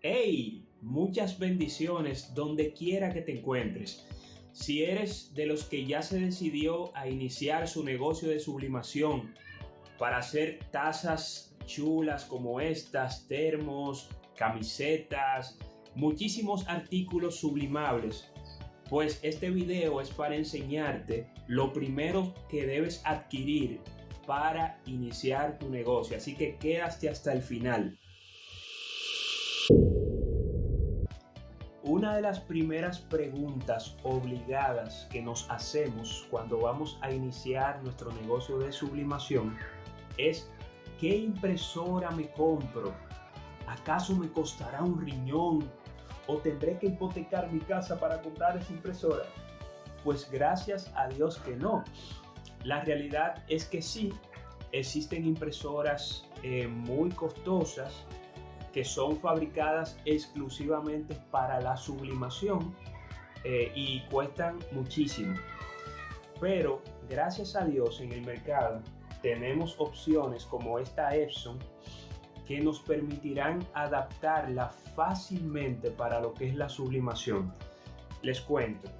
Hey, muchas bendiciones donde quiera que te encuentres. Si eres de los que ya se decidió a iniciar su negocio de sublimación para hacer tazas chulas como estas, termos, camisetas, muchísimos artículos sublimables, pues este video es para enseñarte lo primero que debes adquirir para iniciar tu negocio. Así que quédate hasta el final. Una de las primeras preguntas obligadas que nos hacemos cuando vamos a iniciar nuestro negocio de sublimación es: ¿qué impresora me compro? ¿Acaso me costará un riñón? ¿O tendré que hipotecar mi casa para comprar esa impresora? Pues gracias a Dios que no. La realidad es que sí, existen impresoras muy costosas que son fabricadas exclusivamente para la sublimación y cuestan muchísimo. Pero gracias a Dios en el mercado tenemos opciones como esta Epson que nos permitirán adaptarla fácilmente para lo que es la sublimación. Les cuento,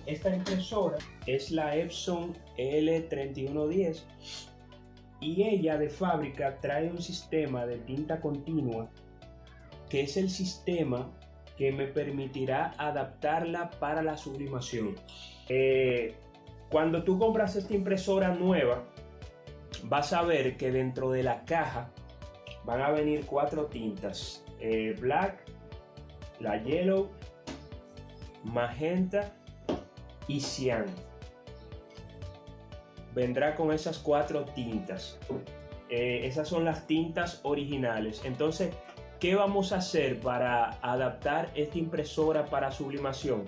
esta impresora es la Epson L3110 y ella de fábrica trae un sistema de tinta continua que es el sistema que me permitirá adaptarla para la sublimación. Cuando tú compras esta impresora nueva, vas a ver que dentro de la caja van a venir 4 tintas: Black, la Yellow, Magenta y Cyan. Vendrá con esas 4 tintas. Esas son las tintas originales. Entonces, ¿qué vamos a hacer para adaptar esta impresora para sublimación?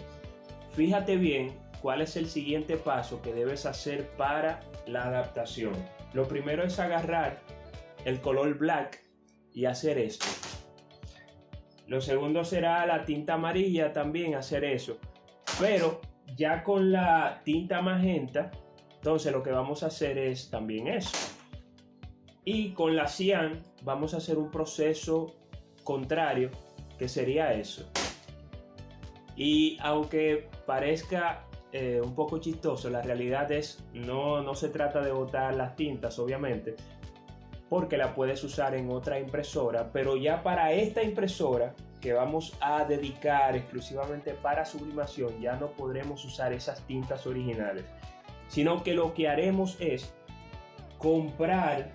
Fíjate bien cuál es el siguiente paso que debes hacer para la adaptación. Lo primero es agarrar el color black y hacer esto. Lo segundo será la tinta amarilla, también hacer eso. Pero ya con la tinta magenta, entonces lo que vamos a hacer es también eso. Y con la Cyan vamos a hacer un proceso contrario, que sería eso. Y aunque parezca un poco chistoso, la realidad es no se trata de botar las tintas, obviamente, porque la puedes usar en otra impresora, pero ya para esta impresora que vamos a dedicar exclusivamente para sublimación ya no podremos usar esas tintas originales, sino que lo que haremos es comprar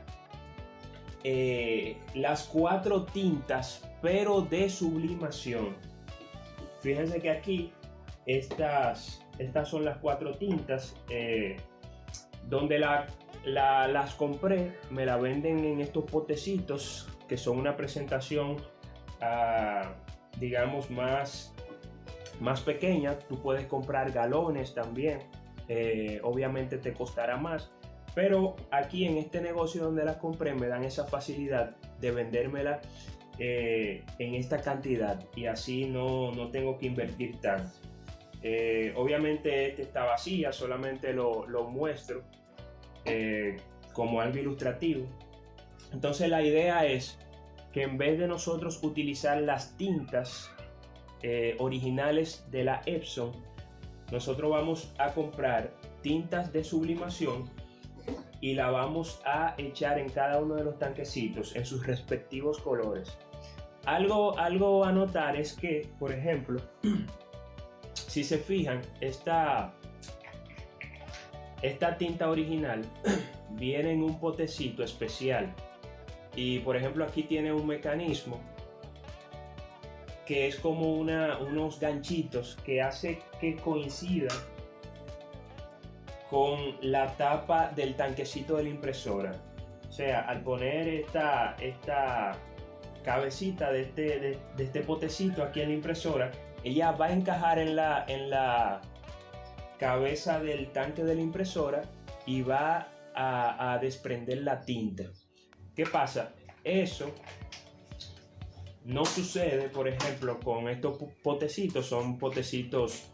las 4 tintas pero de sublimación. Fíjense que aquí estas son las 4 tintas. Donde las compré, me la venden en estos potecitos que son una presentación digamos más pequeña. Tú puedes comprar galones también, obviamente te costará más, pero aquí en este negocio donde las compré me dan esa facilidad de vendérmela en esta cantidad y así no tengo que invertir tanto. Obviamente esta está vacía, solamente lo muestro como algo ilustrativo. Entonces la idea es que en vez de nosotros utilizar las tintas originales de la Epson, nosotros vamos a comprar tintas de sublimación y la vamos a echar en cada uno de los tanquecitos en sus respectivos colores. Algo a notar es que, por ejemplo, si se fijan, esta tinta original viene en un potecito especial y, por ejemplo, aquí tiene un mecanismo que es como unos ganchitos que hace que coincida con la tapa del tanquecito de la impresora. O sea, al poner esta cabecita de este potecito aquí en la impresora, ella va a encajar en la cabeza del tanque de la impresora y va a desprender la tinta. ¿Qué pasa? Eso no sucede, por ejemplo, con estos potecitos. Son potecitos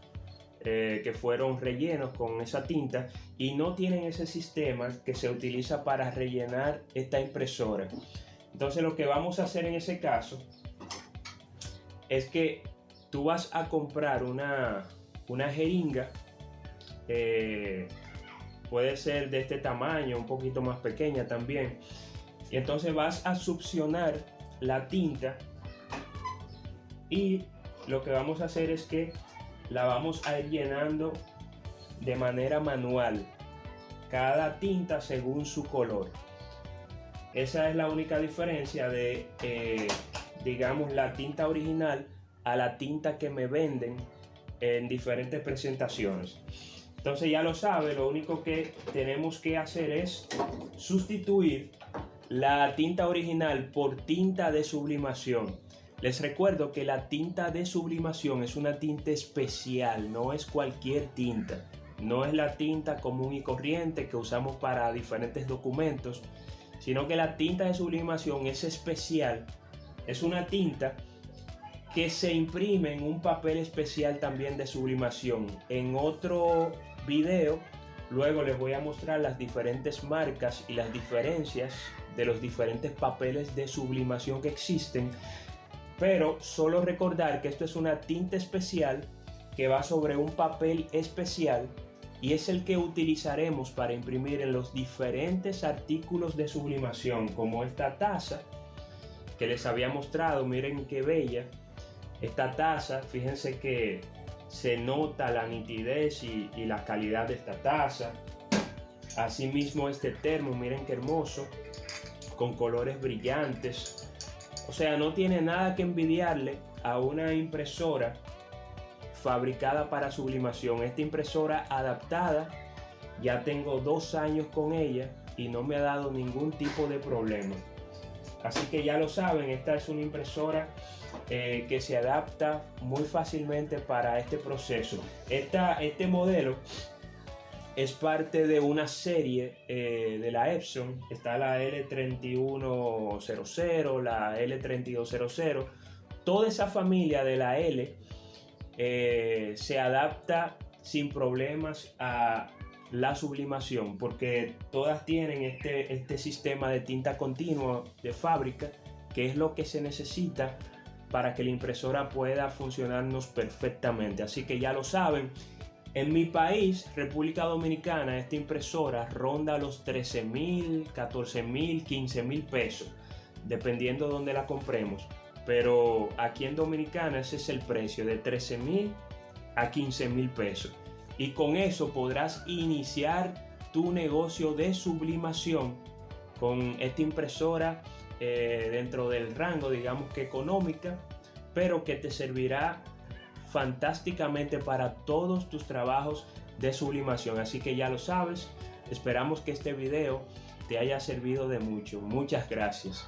que fueron rellenos con esa tinta y no tienen ese sistema que se utiliza para rellenar esta impresora. Entonces lo que vamos a hacer en ese caso es que tú vas a comprar una jeringa, puede ser de este tamaño, un poquito más pequeña también, y entonces vas a succionar la tinta y lo que vamos a hacer es que la vamos a ir llenando de manera manual, cada tinta según su color. Esa es la única diferencia de, digamos, la tinta original a la tinta que me venden en diferentes presentaciones. Entonces ya lo sabe, lo único que tenemos que hacer es sustituir la tinta original por tinta de sublimación. Les recuerdo que la tinta de sublimación es una tinta especial, no es cualquier tinta. No es la tinta común y corriente que usamos para diferentes documentos, sino que la tinta de sublimación es especial. Es una tinta que se imprime en un papel especial también de sublimación. En otro video luego les voy a mostrar las diferentes marcas y las diferencias de los diferentes papeles de sublimación que existen, pero solo recordar que esto es una tinta especial que va sobre un papel especial y es el que utilizaremos para imprimir en los diferentes artículos de sublimación, como esta taza que les había mostrado. Miren qué bella esta taza, fíjense que se nota la nitidez y la calidad de esta taza. Asimismo este termo, miren qué hermoso, con colores brillantes. O sea, no tiene nada que envidiarle a una impresora fabricada para sublimación. Esta impresora adaptada, ya tengo 2 años con ella y no me ha dado ningún tipo de problema. Así que ya lo saben, esta es una impresora que se adapta muy fácilmente para este proceso. Este modelo es parte de una serie de la Epson. Está la L3100, la L3200. Toda esa familia de la L se adapta sin problemas a la sublimación, porque todas tienen este sistema de tinta continua de fábrica, que es lo que se necesita para que la impresora pueda funcionarnos perfectamente. Así que ya lo saben, en mi país, República Dominicana, esta impresora ronda los 13,000, 14,000, 15,000 pesos, dependiendo de dónde la compremos. Pero aquí en Dominicana ese es el precio, de 13,000 a 15,000 pesos. Y con eso podrás iniciar tu negocio de sublimación con esta impresora dentro del rango, digamos que económica, pero que te servirá fantásticamente para todos tus trabajos de sublimación. Así que ya lo sabes, esperamos que este video te haya servido de mucho. Muchas gracias.